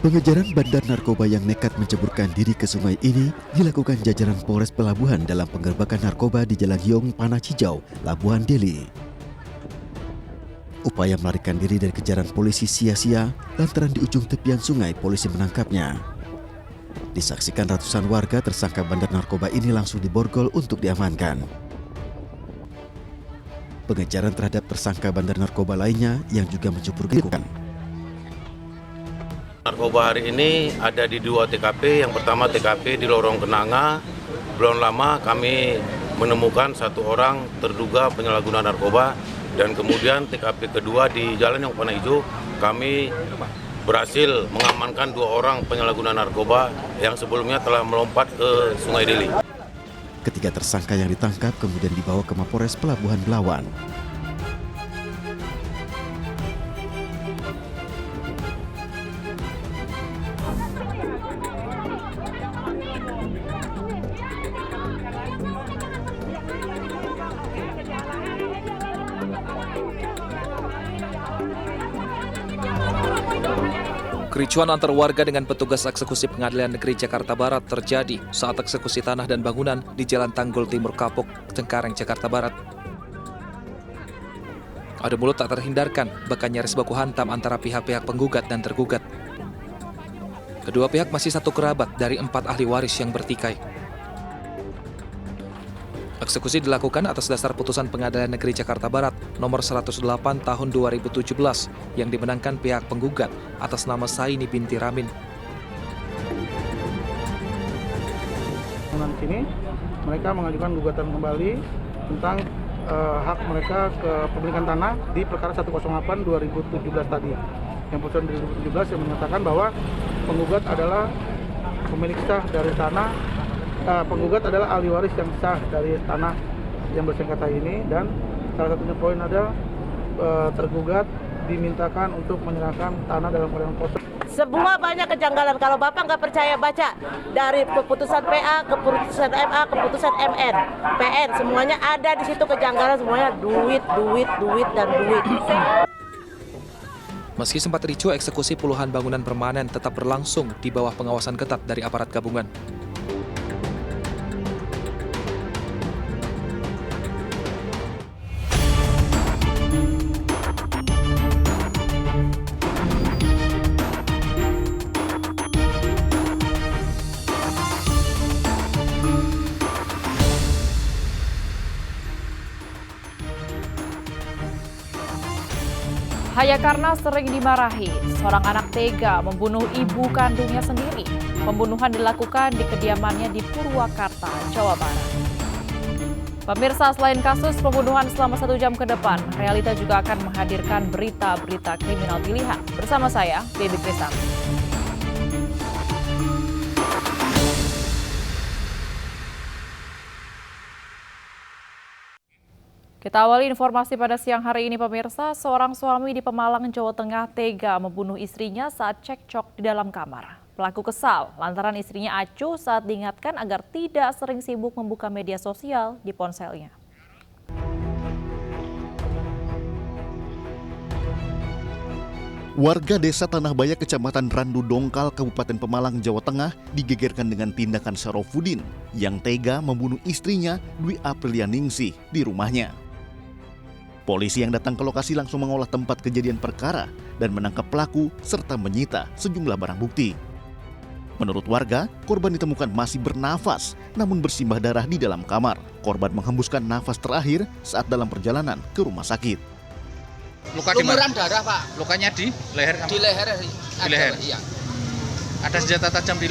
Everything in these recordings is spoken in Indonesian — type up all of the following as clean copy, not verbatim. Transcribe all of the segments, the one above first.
Pengejaran bandar narkoba yang nekat menceburkan diri ke sungai ini dilakukan jajaran Polres Pelabuhan dalam penggerbakan narkoba di Jalan Yong, Panah Cijau, Labuhan Deli. Upaya melarikan diri dari kejaran polisi sia-sia lantaran di ujung tepian sungai polisi menangkapnya. Disaksikan ratusan warga, tersangka bandar narkoba ini langsung diborgol untuk diamankan. Pengejaran terhadap tersangka bandar narkoba lainnya yang juga mencebur dilakukan. Narkoba hari ini ada di 2 TKP. Yang pertama TKP di Lorong Kenanga. Belum lama kami menemukan 1 orang terduga penyalahguna narkoba. Dan kemudian TKP kedua di Jalan Yong Panah Ijo, kami berhasil mengamankan 2 orang penyalahguna narkoba yang sebelumnya telah melompat ke Sungai Deli. Ketiga tersangka yang ditangkap kemudian dibawa ke Mapores Pelabuhan Belawan. Kericuan antar warga dengan petugas eksekusi Pengadilan Negeri Jakarta Barat terjadi saat eksekusi tanah dan bangunan di Jalan Tanggul Timur Kapuk, Cengkareng, Jakarta Barat. Adu mulut tak terhindarkan, bahkan nyaris baku hantam antara pihak-pihak penggugat dan tergugat. Kedua pihak masih satu kerabat dari 4 ahli waris yang bertikai. Eksekusi dilakukan atas dasar putusan Pengadilan Negeri Jakarta Barat nomor 108 tahun 2017 yang dimenangkan pihak penggugat atas nama Saini binti Ramin. Di sini mereka mengajukan gugatan kembali tentang hak mereka ke pemilikan tanah di perkara 108 2017 tadi. Yang putusan 2017 yang menyatakan bahwa penggugat adalah pemilik sah dari tanah. Penggugat adalah ahli waris yang sah dari tanah yang bersengketa ini, dan salah satunya poin ada tergugat dimintakan untuk menyerahkan tanah dalam keadaan kosong. Semua banyak kejanggalan. Kalau Bapak nggak percaya, baca dari keputusan PA, keputusan MA, keputusan MN, PN, semuanya ada di situ kejanggalan, semuanya duit, dan duit. Meski sempat ricuh, eksekusi puluhan bangunan permanen tetap berlangsung di bawah pengawasan ketat dari aparat gabungan. Hanya karena sering dimarahi, seorang anak tega membunuh ibu kandungnya sendiri. Pembunuhan dilakukan di kediamannya di Purwakarta, Jawa Barat. Pemirsa, selain kasus pembunuhan selama 1 jam ke depan, Realita juga akan menghadirkan berita-berita kriminal pilihan. Bersama saya, Baby Krisanti. Kita awali informasi pada siang hari ini, pemirsa. Seorang suami di Pemalang, Jawa Tengah tega membunuh istrinya saat cekcok di dalam kamar. Pelaku kesal lantaran istrinya acuh saat diingatkan agar tidak sering sibuk membuka media sosial di ponselnya. Warga desa Tanah Baya, Kecamatan Randu Dongkal, Kabupaten Pemalang, Jawa Tengah digegerkan dengan tindakan Syarofudin yang tega membunuh istrinya Dwi Aprilia Ningsih di rumahnya. Polisi yang datang ke lokasi langsung mengolah tempat kejadian perkara dan menangkap pelaku serta menyita sejumlah barang bukti. Menurut warga, korban ditemukan masih bernafas namun bersimbah darah di dalam kamar. Korban menghembuskan nafas terakhir saat dalam perjalanan ke rumah sakit. Lumuran darah, Pak. Lukanya di leher? Di leher. Di leher? Iya. Ada senjata tajam di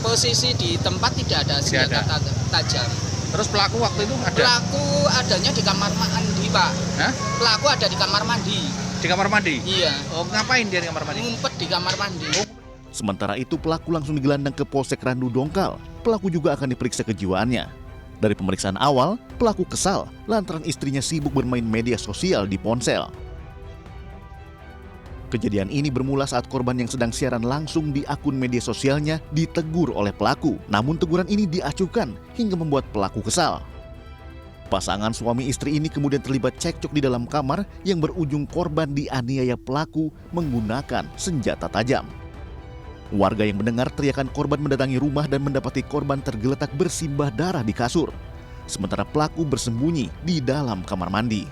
posisi di tempat tidak ada senjata tajam. Terus pelaku waktu itu ada? Pelaku adanya di kamar mandi, Pak. Hah? Pelaku ada di kamar mandi. Di kamar mandi? Iya. Oh, ngapain dia di kamar mandi? Ngumpet di kamar mandi. Sementara itu pelaku langsung digelandang ke Polsek Randu Dongkal. Pelaku juga akan diperiksa kejiwaannya. Dari pemeriksaan awal, pelaku kesal lantaran istrinya sibuk bermain media sosial di ponsel. Kejadian ini bermula saat korban yang sedang siaran langsung di akun media sosialnya ditegur oleh pelaku. Namun teguran ini diacuhkan hingga membuat pelaku kesal. Pasangan suami istri ini kemudian terlibat cekcok di dalam kamar yang berujung korban dianiaya pelaku menggunakan senjata tajam. Warga yang mendengar teriakan korban mendatangi rumah dan mendapati korban tergeletak bersimbah darah di kasur. Sementara pelaku bersembunyi di dalam kamar mandi.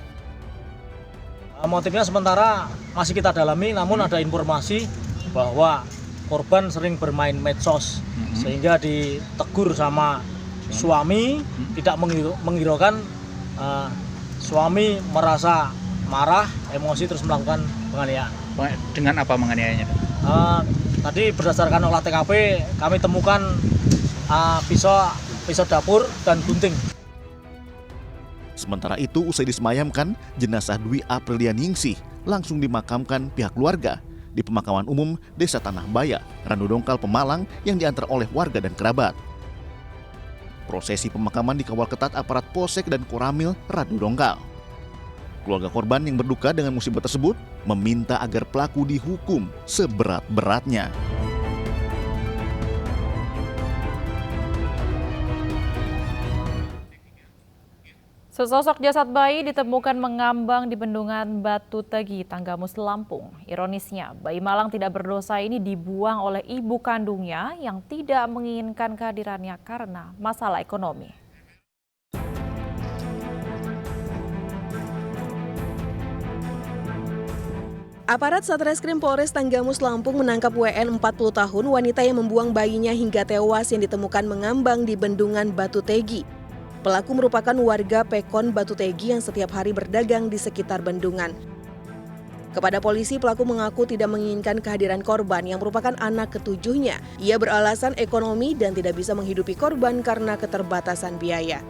Motifnya sementara masih kita dalami, namun ada informasi bahwa korban sering bermain medsos sehingga ditegur sama suami, tidak menghiraukan. Suami merasa marah, emosi, terus melakukan penganiayaan. Dengan apa menganiayanya? Tadi berdasarkan olah TKP kami temukan pisau dapur dan gunting. Sementara itu, usai disemayamkan, jenazah Dwi Aprilianingsih langsung dimakamkan pihak keluarga di pemakaman umum Desa Tanah Baya, Randu Dongkal, Pemalang yang diantar oleh warga dan kerabat. Prosesi pemakaman dikawal ketat aparat Polsek dan Koramil Randu Dongkal. Keluarga korban yang berduka dengan musibah tersebut meminta agar pelaku dihukum seberat-beratnya. Sesosok jasad bayi ditemukan mengambang di bendungan Batu Tegi, Tanggamus, Lampung. Ironisnya, bayi malang tidak berdosa ini dibuang oleh ibu kandungnya yang tidak menginginkan kehadirannya karena masalah ekonomi. Aparat Satreskrim Polres Tanggamus, Lampung menangkap WN 40 tahun wanita yang membuang bayinya hingga tewas yang ditemukan mengambang di bendungan Batu Tegi. Pelaku merupakan warga Pekon Batu Tegi yang setiap hari berdagang di sekitar bendungan. Kepada polisi, pelaku mengaku tidak menginginkan kehadiran korban yang merupakan anak ketujuhnya. Ia beralasan ekonomi dan tidak bisa menghidupi korban karena keterbatasan biaya.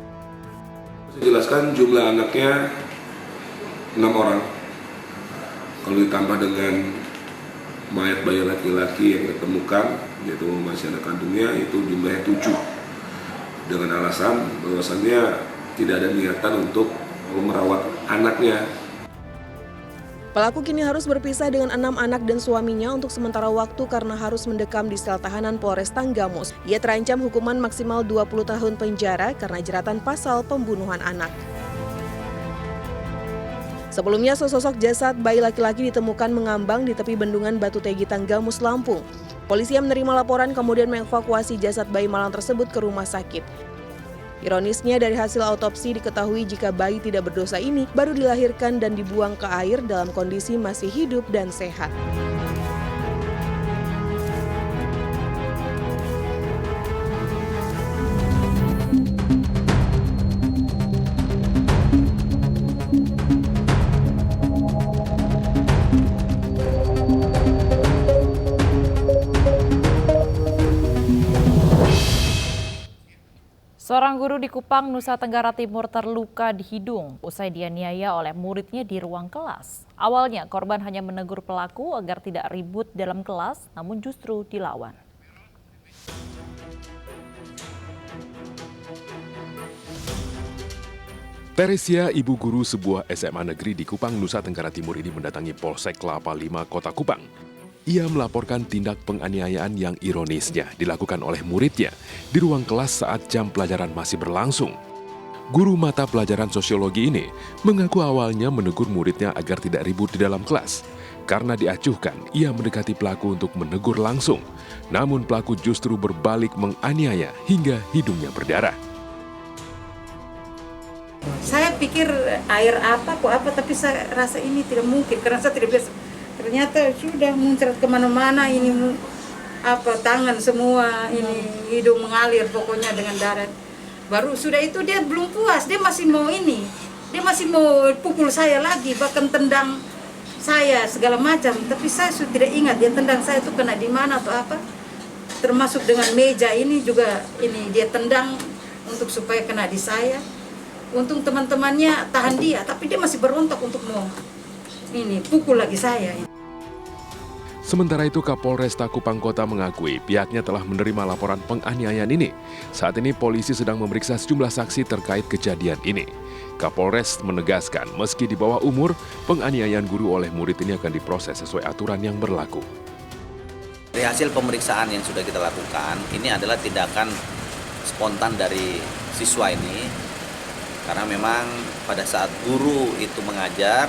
Saya jelaskan jumlah anaknya 6 orang. Kalau ditambah dengan mayat bayi laki-laki yang ditemukan, yaitu masih anak kandungnya, itu jumlahnya 7. Dengan alasan bahwasannya tidak ada niatan untuk merawat anaknya. Pelaku kini harus berpisah dengan 6 anak dan suaminya untuk sementara waktu karena harus mendekam di sel tahanan Polres Tanggamus. Ia terancam hukuman maksimal 20 tahun penjara karena jeratan pasal pembunuhan anak. Sebelumnya, sesosok jasad bayi laki-laki ditemukan mengambang di tepi bendungan Batu Tegi, Tanggamus, Lampung. Polisi yang menerima laporan kemudian mengevakuasi jasad bayi malang tersebut ke rumah sakit. Ironisnya, dari hasil autopsi diketahui jika bayi tidak berdosa ini baru dilahirkan dan dibuang ke air dalam kondisi masih hidup dan sehat. Seorang guru di Kupang, Nusa Tenggara Timur terluka di hidung usai dianiaya oleh muridnya di ruang kelas. Awalnya korban hanya menegur pelaku agar tidak ribut dalam kelas, namun justru dilawan. Teresia, ibu guru sebuah SMA negeri di Kupang, Nusa Tenggara Timur ini mendatangi Polsek Kelapa 5 Kota Kupang. Ia melaporkan tindak penganiayaan yang ironisnya dilakukan oleh muridnya di ruang kelas saat jam pelajaran masih berlangsung. Guru mata pelajaran sosiologi ini mengaku awalnya menegur muridnya agar tidak ribut di dalam kelas. Karena diacuhkan, ia mendekati pelaku untuk menegur langsung. Namun pelaku justru berbalik menganiaya hingga hidungnya berdarah. Saya pikir air apa, tapi saya rasa ini tidak mungkin karena saya tidak biasa. Ternyata sudah muncrat kemana-mana ini tangan semua, ini hidung mengalir pokoknya dengan darah. Baru sudah itu dia belum puas, dia masih mau pukul saya lagi, bahkan tendang saya segala macam. Tapi saya sudah tidak ingat dia tendang saya itu kena di mana atau apa. Termasuk dengan meja ini juga ini dia tendang untuk supaya kena di saya. Untung teman-temannya tahan dia, tapi dia masih berontak untuk mau pukul lagi saya. Sementara itu, Kapolresta Kupang Kota mengakui pihaknya telah menerima laporan penganiayaan ini. Saat ini polisi sedang memeriksa sejumlah saksi terkait kejadian ini. Kapolres menegaskan meski di bawah umur, penganiayaan guru oleh murid ini akan diproses sesuai aturan yang berlaku. Dari hasil pemeriksaan yang sudah kita lakukan, ini adalah tindakan spontan dari siswa ini. Karena memang pada saat guru itu mengajar,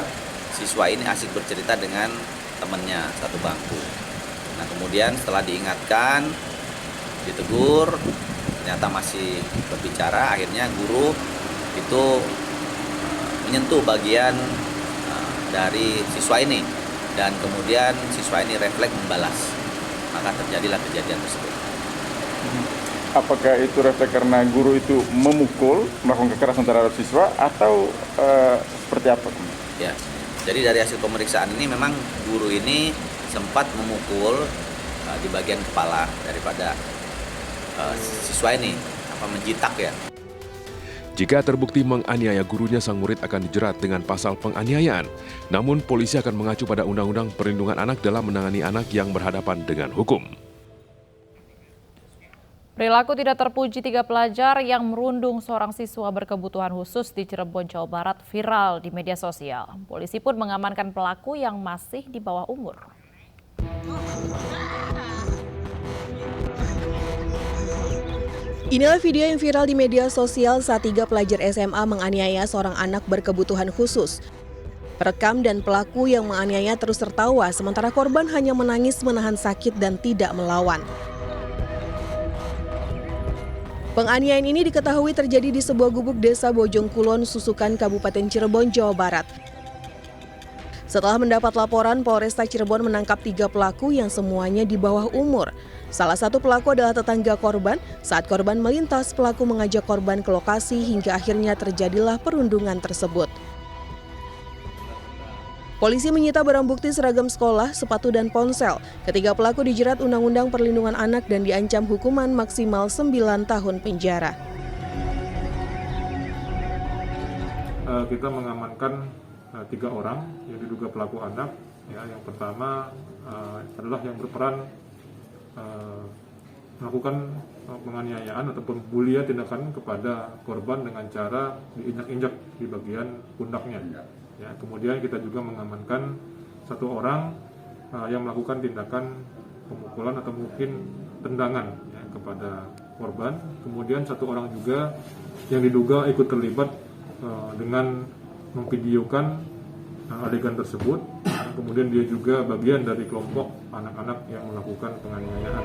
siswa ini asik bercerita dengan temannya satu bangku. Nah kemudian setelah diingatkan, ditegur, ternyata masih berbicara, akhirnya guru itu menyentuh bagian dari siswa ini dan kemudian siswa ini refleks membalas, maka terjadilah kejadian tersebut. Apakah itu refleks karena guru itu memukul, melakukan kekerasan terhadap siswa atau seperti apa? Ya, jadi dari hasil pemeriksaan ini memang guru ini sempat memukul di bagian kepala daripada siswa ini, menjitak ya. Jika terbukti menganiaya gurunya, sang murid akan dijerat dengan pasal penganiayaan. Namun polisi akan mengacu pada Undang-Undang Perlindungan Anak dalam menangani anak yang berhadapan dengan hukum. Perilaku tidak terpuji 3 pelajar yang merundung seorang siswa berkebutuhan khusus di Cirebon, Jawa Barat viral di media sosial. Polisi pun mengamankan pelaku yang masih di bawah umur. Inilah video yang viral di media sosial saat 3 pelajar SMA menganiaya seorang anak berkebutuhan khusus. Perekam dan pelaku yang menganiaya terus tertawa, sementara korban hanya menangis menahan sakit dan tidak melawan. Penganiayaan ini diketahui terjadi di sebuah gubuk desa Bojongkulon, Susukan, Kabupaten Cirebon, Jawa Barat. Setelah mendapat laporan, Polresta Cirebon menangkap 3 pelaku yang semuanya di bawah umur. Salah satu pelaku adalah tetangga korban. Saat korban melintas, pelaku mengajak korban ke lokasi hingga akhirnya terjadilah perundungan tersebut. Polisi menyita barang bukti seragam sekolah, sepatu, dan ponsel. Ketiga pelaku dijerat Undang-Undang Perlindungan Anak dan diancam hukuman maksimal 9 tahun penjara. Kita mengamankan 3 orang yang diduga pelaku anak. Ya, yang pertama adalah yang berperan melakukan penganiayaan ataupun pembulian tindakan kepada korban dengan cara diinjak-injak di bagian pundaknya. Ya, kemudian kita juga mengamankan 1 orang yang melakukan tindakan pemukulan atau mungkin tendangan ya, kepada korban. Kemudian 1 orang juga yang diduga ikut terlibat dengan memvideokan adegan tersebut. Kemudian dia juga bagian dari kelompok anak-anak yang melakukan penganiayaan.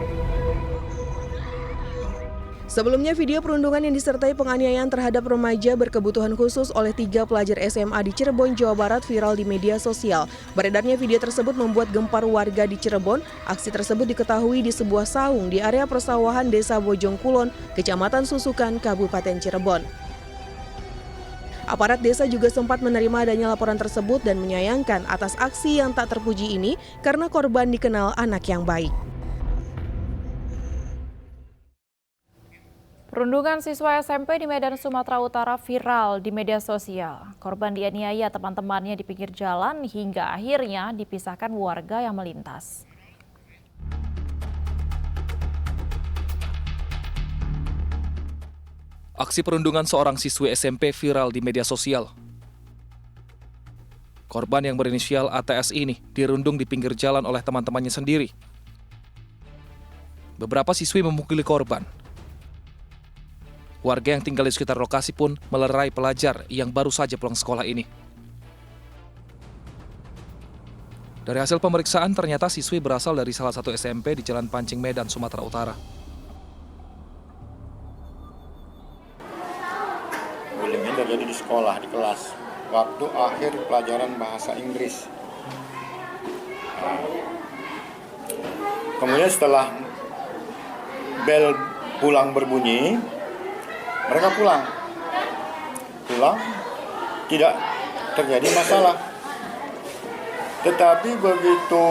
Sebelumnya, video perundungan yang disertai penganiayaan terhadap remaja berkebutuhan khusus oleh 3 pelajar SMA di Cirebon, Jawa Barat viral di media sosial. Beredarnya video tersebut membuat gempar warga di Cirebon. Aksi tersebut diketahui di sebuah saung di area persawahan Desa Bojongkulon, Kecamatan Susukan, Kabupaten Cirebon. Aparat desa juga sempat menerima adanya laporan tersebut dan menyayangkan atas aksi yang tak terpuji ini karena korban dikenal anak yang baik. Perundungan siswa SMP di Medan, Sumatera Utara viral di media sosial. Korban dianiaya teman-temannya di pinggir jalan hingga akhirnya dipisahkan warga yang melintas. Aksi perundungan seorang siswi SMP viral di media sosial. Korban yang berinisial ATS ini dirundung di pinggir jalan oleh teman-temannya sendiri. Beberapa siswi memukuli korban. Warga yang tinggal di sekitar lokasi pun melerai pelajar yang baru saja pulang sekolah ini. Dari hasil pemeriksaan, ternyata siswi berasal dari salah satu SMP di Jalan Pancing, Medan, Sumatera Utara. Bullying terjadi di sekolah, di kelas, waktu akhir pelajaran bahasa Inggris. Kemudian setelah bel pulang berbunyi, mereka pulang, tidak terjadi masalah. Tetapi begitu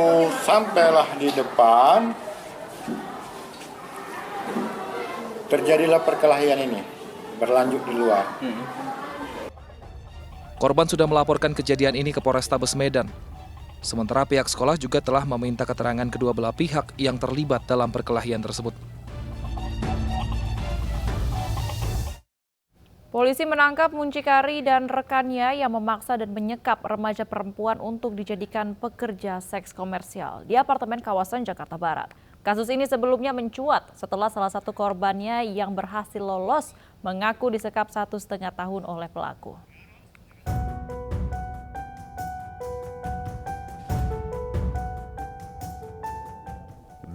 sampailah di depan, terjadilah perkelahian ini, berlanjut di luar. Korban sudah melaporkan kejadian ini ke Polrestabes Medan. Sementara pihak sekolah juga telah meminta keterangan kedua belah pihak yang terlibat dalam perkelahian tersebut. Polisi menangkap muncikari dan rekannya yang memaksa dan menyekap remaja perempuan untuk dijadikan pekerja seks komersial di apartemen kawasan Jakarta Barat. Kasus ini sebelumnya mencuat setelah salah satu korbannya yang berhasil lolos mengaku disekap 1,5 tahun oleh pelaku.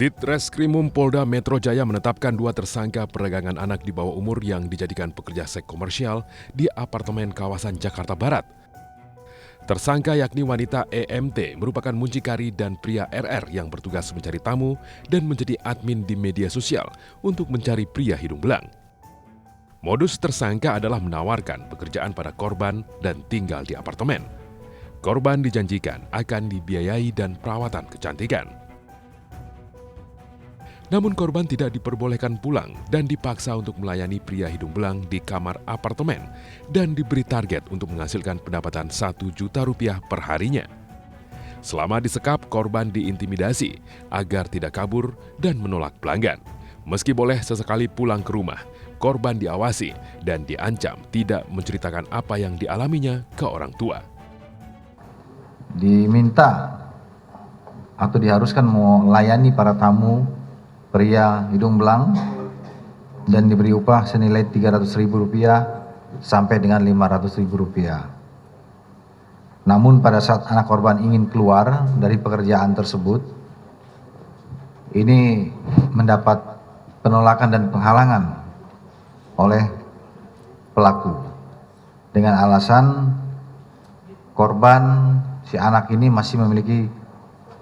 Ditreskrimum Polda Metro Jaya menetapkan 2 tersangka perdagangan anak di bawah umur yang dijadikan pekerja seks komersial di apartemen kawasan Jakarta Barat. Tersangka yakni wanita EMT merupakan muncikari dan pria RR yang bertugas mencari tamu dan menjadi admin di media sosial untuk mencari pria hidung belang. Modus tersangka adalah menawarkan pekerjaan pada korban dan tinggal di apartemen. Korban dijanjikan akan dibiayai dan perawatan kecantikan. Namun korban tidak diperbolehkan pulang dan dipaksa untuk melayani pria hidung belang di kamar apartemen dan diberi target untuk menghasilkan pendapatan Rp1 juta per harinya. Selama disekap, korban diintimidasi agar tidak kabur dan menolak pelanggan. Meski boleh sesekali pulang ke rumah, korban diawasi dan diancam tidak menceritakan apa yang dialaminya ke orang tua. Diminta atau diharuskan melayani para tamu pria hidung belang dan diberi upah senilai Rp300.000 sampai dengan Rp500.000. Namun pada saat anak korban ingin keluar dari pekerjaan tersebut, ini mendapat penolakan dan penghalangan oleh pelaku dengan alasan korban si anak ini masih memiliki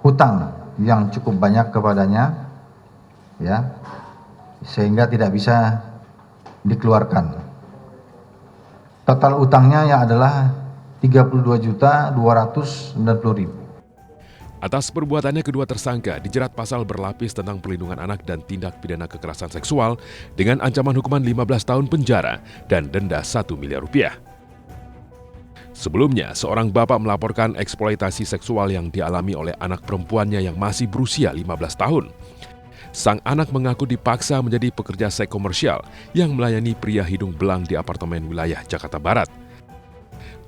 hutang yang cukup banyak kepadanya, ya, sehingga tidak bisa dikeluarkan. Total utangnya ya adalah Rp32.290.000. Atas perbuatannya, kedua tersangka dijerat pasal berlapis tentang perlindungan anak dan tindak pidana kekerasan seksual dengan ancaman hukuman 15 tahun penjara dan denda Rp1 miliar. Sebelumnya, seorang bapak melaporkan eksploitasi seksual yang dialami oleh anak perempuannya yang masih berusia 15 tahun. Sang anak mengaku dipaksa menjadi pekerja seks komersial yang melayani pria hidung belang di apartemen wilayah Jakarta Barat.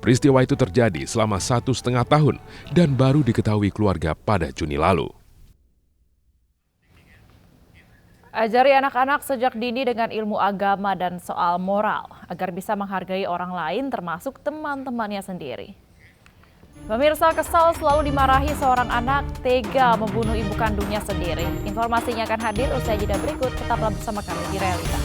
Peristiwa itu terjadi selama 1,5 tahun dan baru diketahui keluarga pada Juni lalu. Ajari anak-anak sejak dini dengan ilmu agama dan soal moral agar bisa menghargai orang lain termasuk teman-temannya sendiri. Pemirsa, kesal selalu dimarahi seorang anak tega membunuh ibu kandungnya sendiri. Informasinya akan hadir usai jeda berikut. Tetaplah bersama kami di Realita.